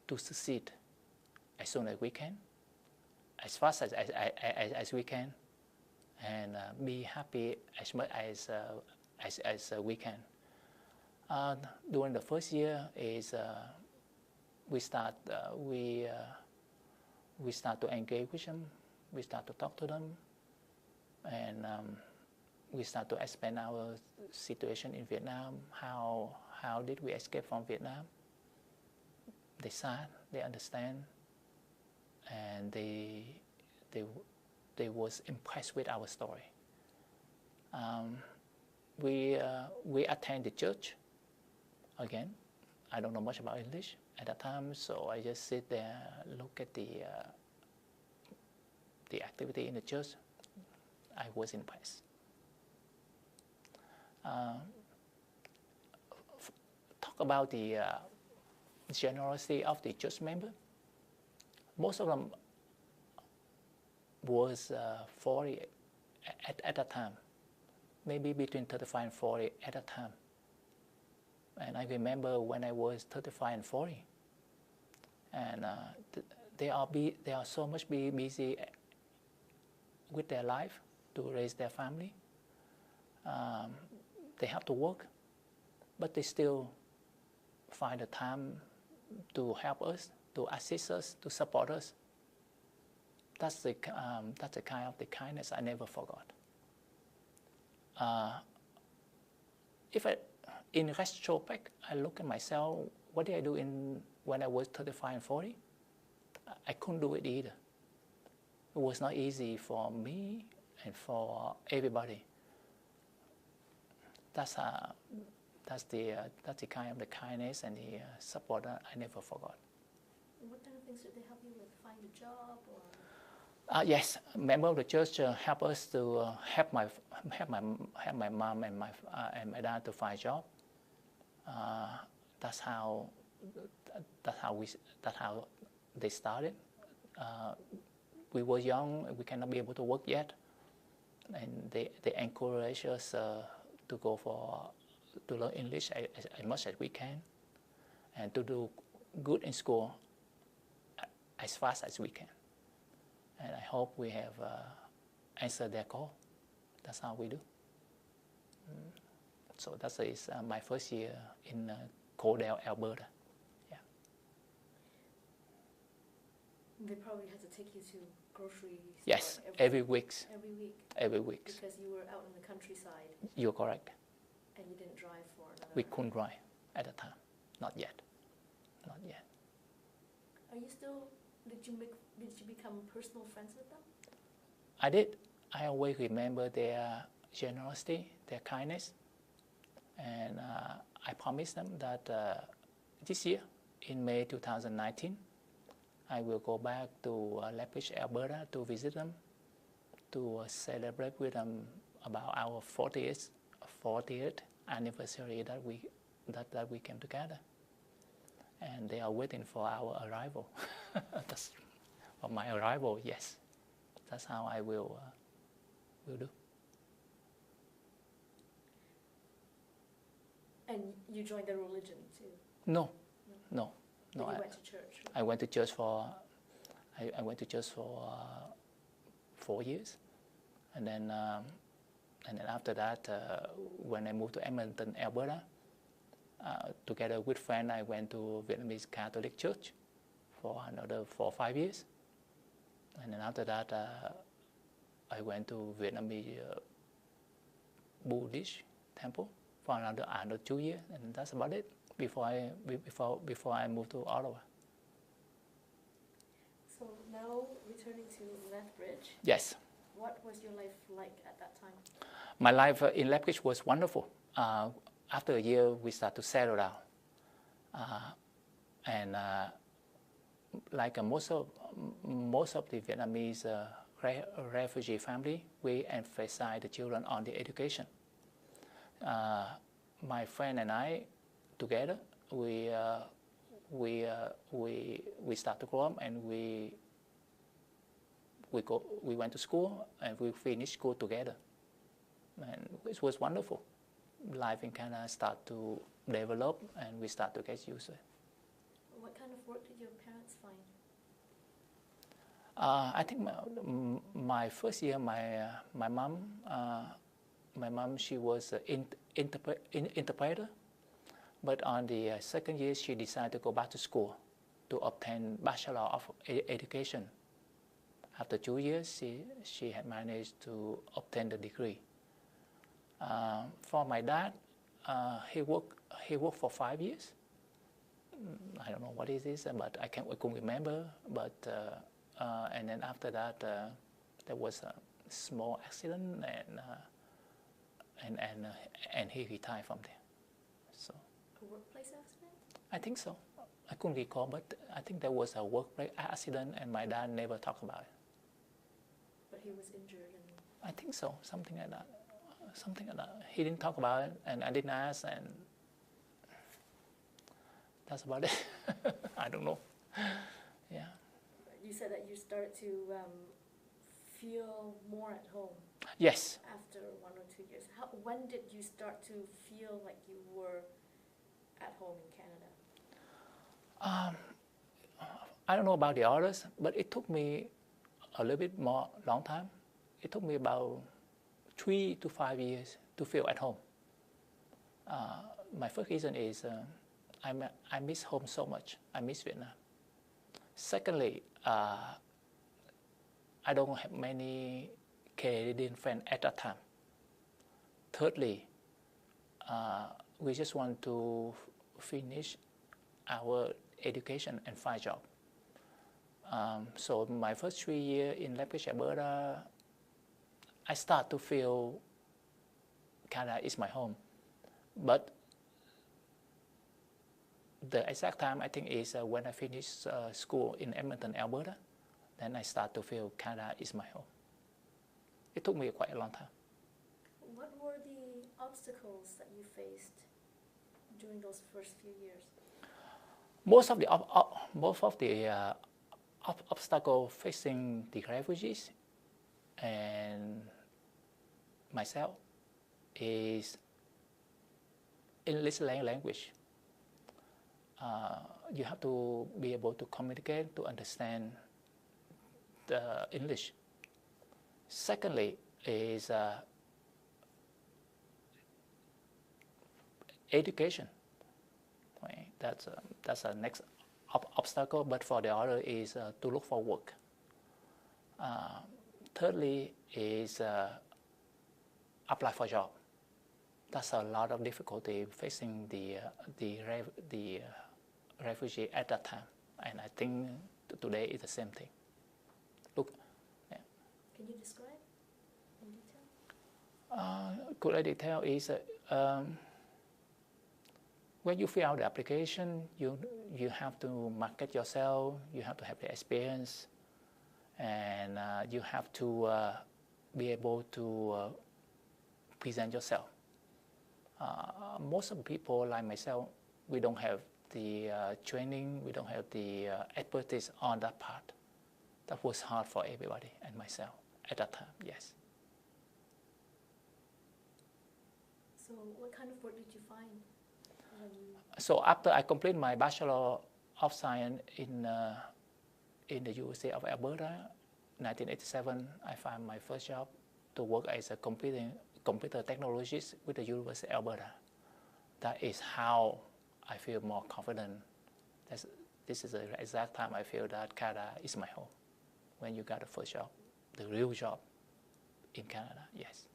to succeed as soon as we can, as fast as we can, and be happy as much as we can. During the first year is we start to engage with them. We start to talk to them, and we start to explain our situation in Vietnam. How did we escape from Vietnam? They sad, they understand, and they was impressed with our story. We attend the church. Again, I don't know much about English at that time, so I just sit there, look at the activity in the church. I was impressed. Talk about the generosity of the church member. Most of them was 40 at that time, maybe between 35 and 40 at that time. And I remember when I was 35 and 40, and they are so much busy with their life to raise their family. They have to work, but they still find the time to help us, to assist us, to support us. That's the kind of the kindness I never forgot. In retrospect, I look at myself, what did I do when I was 35 and 40? I couldn't do it either. It was not easy for me and for everybody. That's the kind of the kindness and the support that I never forgot. What kind of things did they help you with? Find a job or? Yes, member of the church help us to help my mom and my dad to find a job. That's how they started. We were young; we cannot be able to work yet, and they encourage us to learn English as much as we can, and to do good in school as fast as we can. And I hope we have answered their call. That's how we do. So that is my first year in Coaldale, Alberta. Yeah. They probably had to take you to grocery store. Yes, every week. Every week. Every week. Because you were out in the countryside. You're correct. And you didn't drive for another. We couldn't drive at the time. Not yet. Not yet. Are you still? Did you become personal friends with them? I did. I always remember their generosity, their kindness, and I promised them that this year, in May 2019, I will go back to Lethbridge, Alberta, to visit them, to celebrate with them about our 40th anniversary that we came together, and they are waiting for our arrival. That's for my arrival. Yes, that's how I will do. And you joined the religion too? No. But you went to church. I went to church for. I went to church for 4 years, and then And then after that, when I moved to Edmonton, Alberta, together with friends, I went to Vietnamese Catholic Church for another 4 or 5 years. And then after that, I went to Vietnamese Buddhist temple for another 2 years, and that's about it before I moved to Ottawa. So now returning to Lethbridge. Yes. What was your life like at that time? My life in Lethbridge was wonderful. After a year, we start to settle down, and like most of the Vietnamese refugee family, we emphasize the children on the education. My friend and I, together, we start to grow up, and we went to school, and we finished school together, and it was wonderful. Life in Canada start to develop, and we start to get used to it. What kind of work did your parents find? I think my first year, my mom, she was an interpreter, but on the second year, she decided to go back to school to obtain Bachelor of Education. After 2 years, she had managed to obtain the degree. For my dad, he worked for 5 years. I don't know what it is, but I couldn't remember. But and then after that, there was a small accident, and he retired from there. So. A workplace accident? I think so. I couldn't recall, but I think there was a workplace accident, and my dad never talked about it. But he was injured, and I think so, something like that. Something like that. He didn't talk about it, and I didn't ask, and that's about it. I don't know. Yeah. You said that you started to feel more at home. Yes. After 1 or 2 years. When did you start to feel like you were at home in Canada? I don't know about the others, but it took me a little bit more long time. It took me about 3 to 5 years to feel at home. My first reason is I miss home so much. I miss Vietnam. Secondly, I don't have many Canadian friends at that time. Thirdly, we just want to finish our education and find a job. So my first 3 years in Lethbridge, Alberta, I start to feel Canada is my home. But the exact time, I think, is when I finished school in Edmonton, Alberta. Then I start to feel Canada is my home. It took me quite a long time. What were the obstacles that you faced during those first few years? Most of the obstacles facing the refugees and myself is English language. You have to be able to communicate, to understand the English. Secondly is education. Right? That's a next obstacle, but for the other is to look for work. Thirdly is apply for job. That's a lot of difficulty facing the refugee at that time, and I think today is the same thing. Look, yeah. Can you describe in detail? Could I detail is when you fill out the application, you have to market yourself, you have to have the experience, and you have to be able to present yourself. Most of the people like myself, we don't have the training, we don't have the expertise on that part. That was hard for everybody and myself at that time, yes. So what kind of work did you find? So after I completed my Bachelor of Science in the University of Alberta, 1987, I found my first job to work as a computer technologies with the University of Alberta. That is how I feel more confident. This is the exact time I feel that Canada is my home. When you got the first job, the real job in Canada, yes.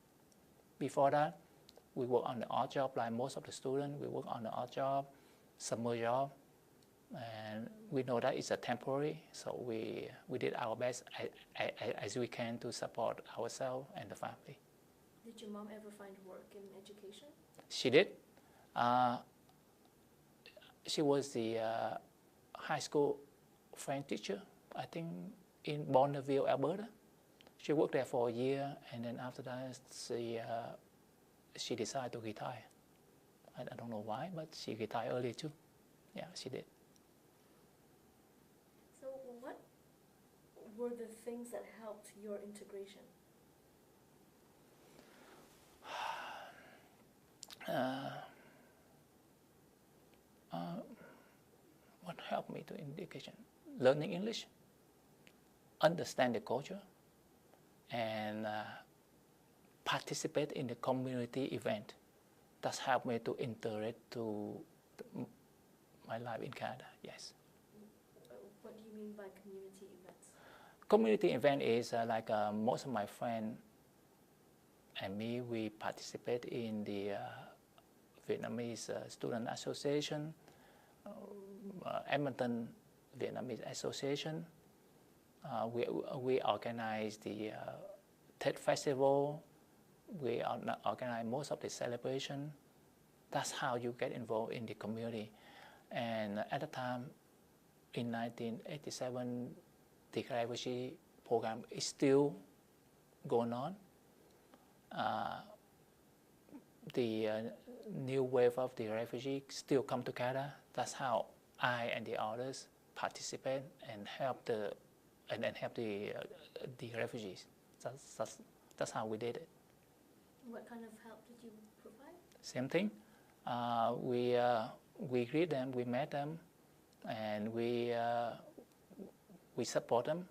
Before that, we work on the odd job like most of the students. We work on the odd job, summer job, and we know that it's a temporary, so we did our best as we can to support ourselves and the family. Did your mom ever find work in education? She did. She was the high school French teacher, I think, in Bonneville, Alberta. She worked there for a year, and then after that, she decided to retire. I don't know why, but she retired early too. Yeah, she did. So what were the things that helped your integration? What helped me to integration? Learning English, understand the culture, and participate in the community event. That's helped me to integrate to my life in Canada, yes. What do you mean by community events? Community event is like most of my friends and me, we participate in the Vietnamese Student Association, Edmonton Vietnamese Association. We organize the Tet Festival. We organize most of the celebration. That's how you get involved in the community. And at the time, in 1987, the refugee program is still going on. The new wave of the refugees still come to Canada. That's how I and the others participate and help the refugees. That's how we did it. What kind of help did you provide? Same thing. We greet them, we met them, and we support them,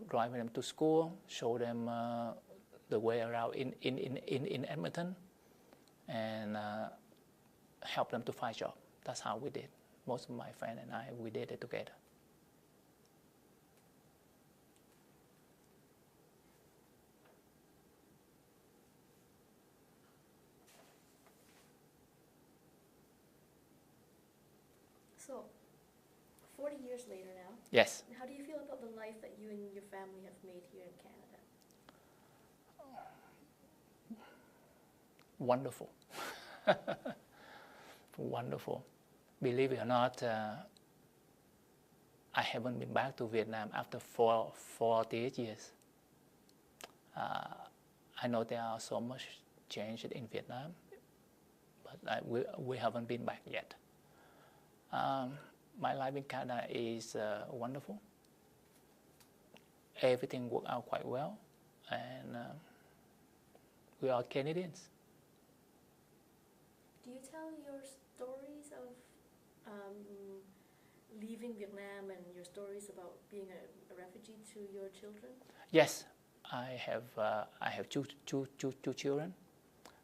drive them to school, show them the way around in Edmonton, and help them to find job. That's how we did. Most of my friends and I, we did it together. So, 40 years later now. Yes. How do you feel about the life that you and your family have made here in Canada? Wonderful. Wonderful. Believe it or not, I haven't been back to Vietnam after 48 years. I know there are so much change in Vietnam, but we haven't been back yet. My life in Canada is wonderful. Everything worked out quite well, and we are Canadians. Do you tell your stories of leaving Vietnam and your stories about being a refugee to your children? Yes, I have two children.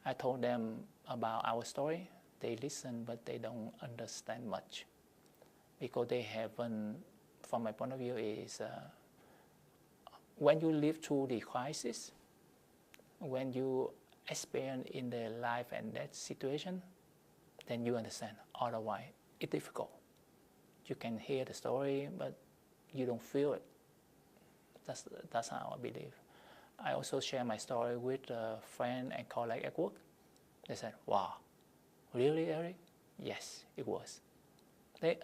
I told them about our story. They listen, but they don't understand much because they haven't. From my point of view, is when you live through the crisis, when you experience in the life and death situation, then you understand. Otherwise, it's difficult. You can hear the story, but you don't feel it. That's how I believe. I also share my story with a friend and colleague at work. They said, "Wow, really, Eric?" Yes, it was. They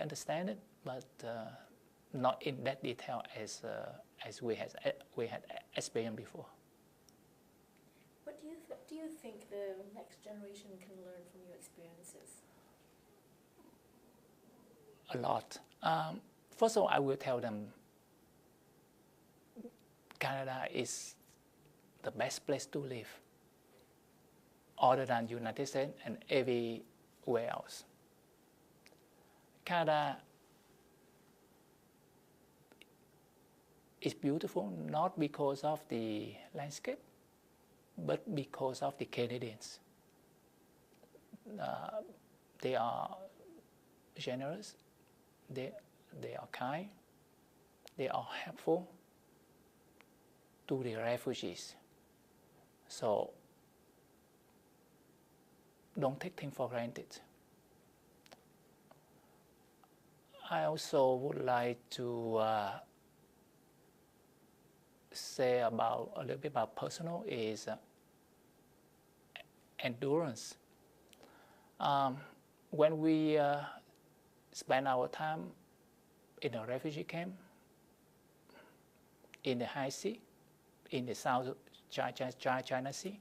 understand it, but not in that detail as we had experienced before. What do you think the next generation can learn from your experiences? A lot. First of all, I will tell them Canada is the best place to live, other than United States and everywhere else. Canada is beautiful not because of the landscape, but because of the Canadians. They are generous, they are kind, they are helpful to the refugees. So don't take things for granted. I also would like to say about a little bit about personal is endurance. When we spend our time in a refugee camp in the high sea, in the South China Sea,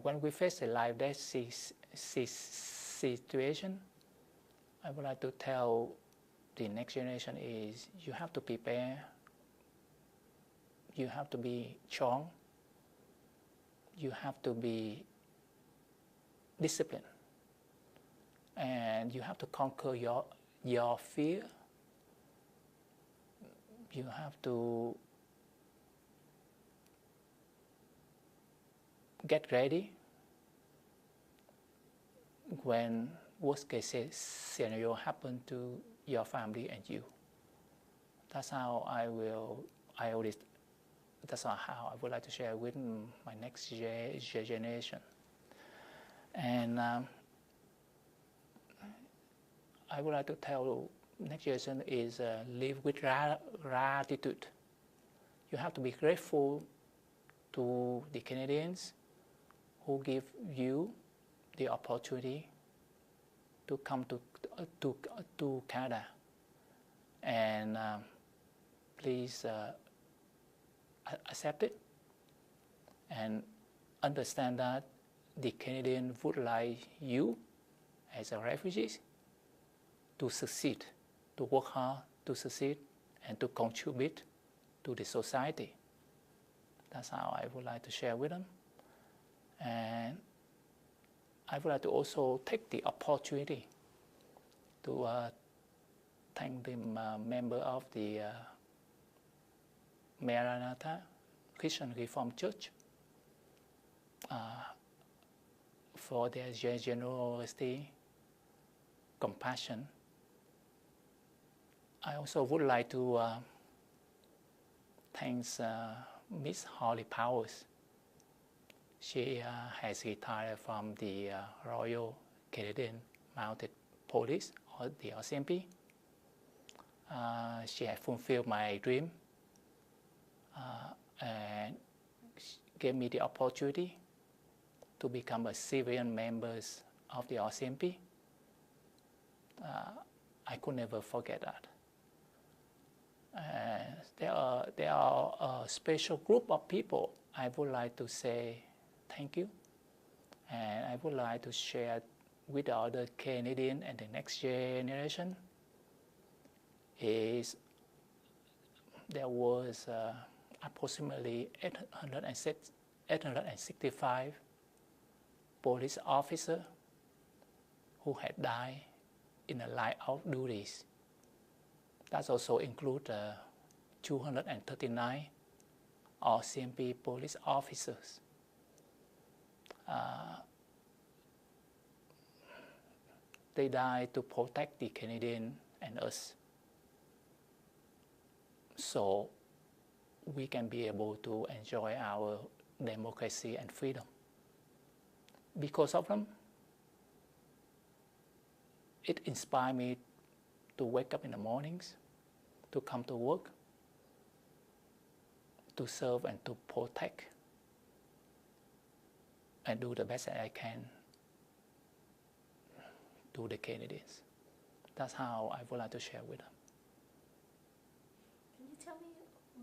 when we face a life-death situation, I would like to tell the next generation is you have to prepare, you have to be strong, you have to be disciplined, and you have to conquer your fear. You have to get ready when worst case scenario happen to your family and you. That's how that's how I would like to share with my next generation. And I would like to tell next generation is live with gratitude. You have to be grateful to the Canadians who give you the opportunity to come to Canada, and please accept it and understand that the Canadian would like you as a refugee to succeed, to work hard to succeed and to contribute to the society. That's how I would like to share with them. And I would like to also take the opportunity to thank the member of the Maranatha Christian Reformed Church for their generosity, compassion. I also would like to thank Miss Holly Powers. She has retired from the Royal Canadian Mounted Police, or the RCMP. She has fulfilled my dream and gave me the opportunity to become a civilian member of the RCMP. I could never forget that. There are a special group of people I would like to say thank you, and I would like to share with the other Canadian and the next generation is there was approximately 865 police officers who had died in the line of duties. That also includes 239 RCMP police officers. They died to protect the Canadian and us, so we can be able to enjoy our democracy and freedom. Because of them, it inspired me to wake up in the mornings, to come to work, to serve and to protect, and do the best that I can to the Canadians. That's how I would like to share with them. Can you tell me,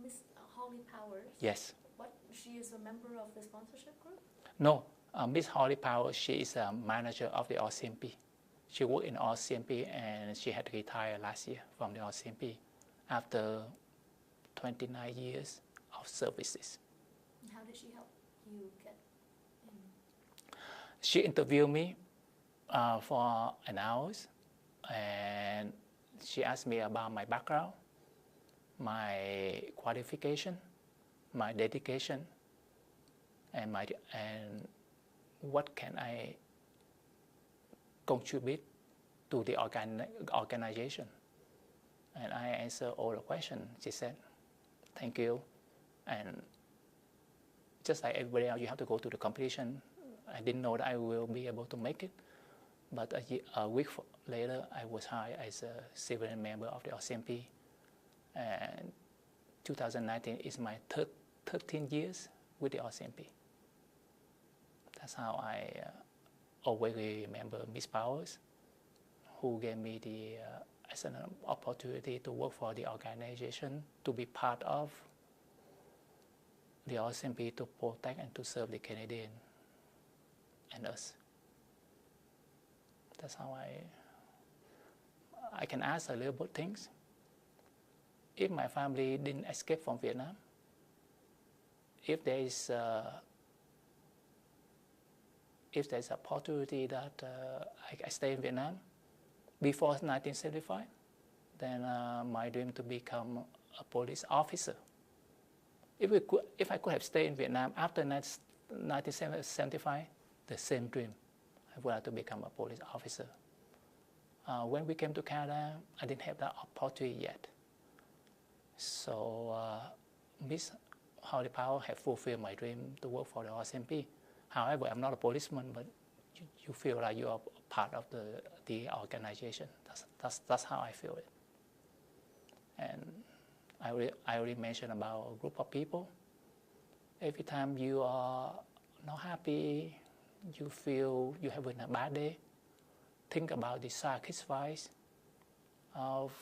Miss Holly Powers? Yes. She is a member of the sponsorship group? No, Miss Holly Powers, she is a manager of the RCMP. She worked in RCMP and she had retired last year from the RCMP after 29 years of services. And how did she help you get in? She interviewed me for an hour, and she asked me about my background, my qualification, my dedication, and what can I contribute to the organization. And I answered all the questions. She said, thank you. And just like everybody else, you have to go to the competition. I didn't know that I will be able to make it. But a week later, I was hired as a civilian member of the RCMP. And 2019 is my 13 years with the RCMP. That's how I always remember Miss Powers, who gave me the excellent opportunity to work for the organization, to be part of the RCMP, to protect and to serve the Canadian and us. That's how I can ask a little bit things. If my family didn't escape from Vietnam, if there's opportunity that I stay in Vietnam before 1975, then my dream to become a police officer. If I could have stayed in Vietnam after 1975, the same dream. I would like to become a police officer. When we came to Canada, I didn't have that opportunity yet. So Miss Holly Powell have fulfilled my dream to work for the RCMP. However, I'm not a policeman, but you feel like you are part of the organization. That's how I feel it. And I already mentioned about a group of people. Every time you are not happy, you feel you have a bad day, think about the sacrifice of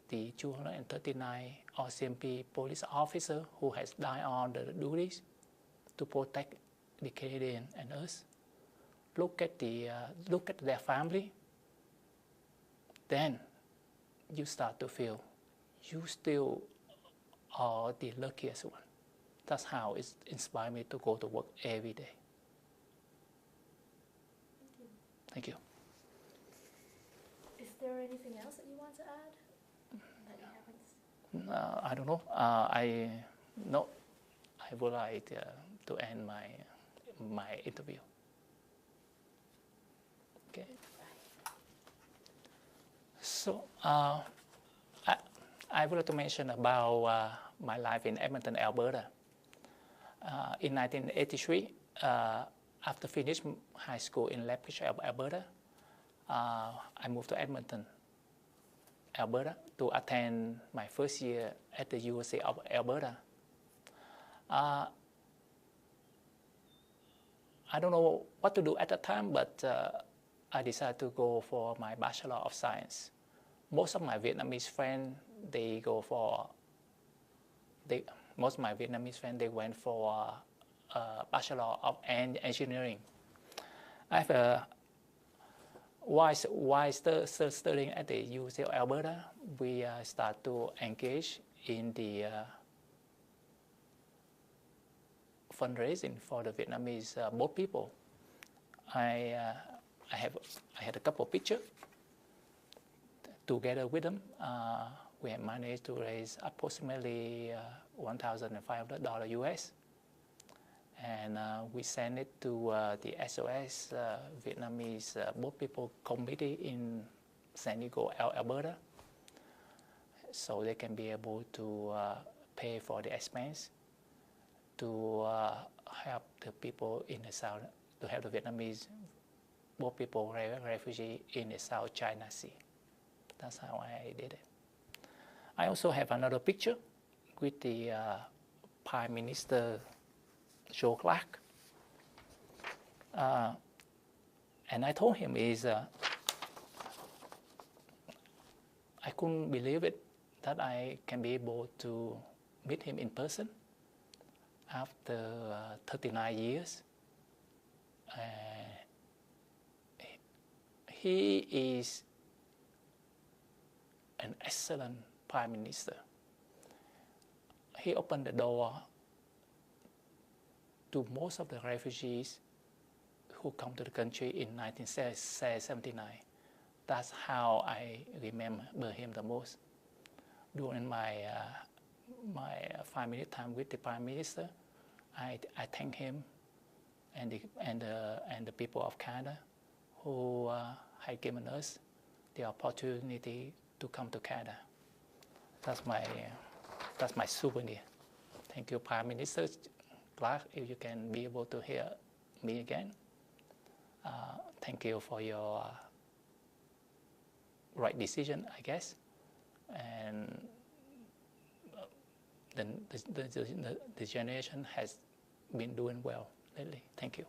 the 239 RCMP police officer who has died on the duties to protect the Canadian and us. Look at their family. Then you start to feel you still are the luckiest one. That's how it inspired me to go to work every day. Thank you. Is there anything else that you want to add that you haven't? I don't know. I would like to end my interview. Okay. So I would like to mention about my life in Edmonton, Alberta. In 1983, after finishing high school in Lethbridge, Alberta, I moved to Edmonton, Alberta, to attend my first year at the University of Alberta. I don't know what to do at the time, but I decided to go for my Bachelor of Science. Most of my Vietnamese friends, they went for Bachelor of Engineering. While studying at the University of Alberta, we start to engage in the fundraising for the Vietnamese boat people. I had a couple of pictures together with them. We have managed to raise approximately $1,500 US, and we sent it to the SOS Vietnamese Boat People Committee in San Diego, Alberta, so they can be able to pay for the expense to help the people in the South, to help the Vietnamese boat people, refugees in the South China Sea. That's how I did it. I also have another picture with the Prime Minister Joe Clark. And I told him I couldn't believe it that I can be able to meet him in person after 39 years. He is an excellent Prime Minister. He opened the door to most of the refugees who come to the country in 1979. That's how I remember him the most. During my 5-minute time with the Prime Minister, I thank him and the people of Canada who have given us the opportunity to come to Canada. That's my souvenir. Thank you, Prime Minister. Glad if you can be able to hear me again. Thank you for your right decision, I guess. And the generation has been doing well lately. Thank you.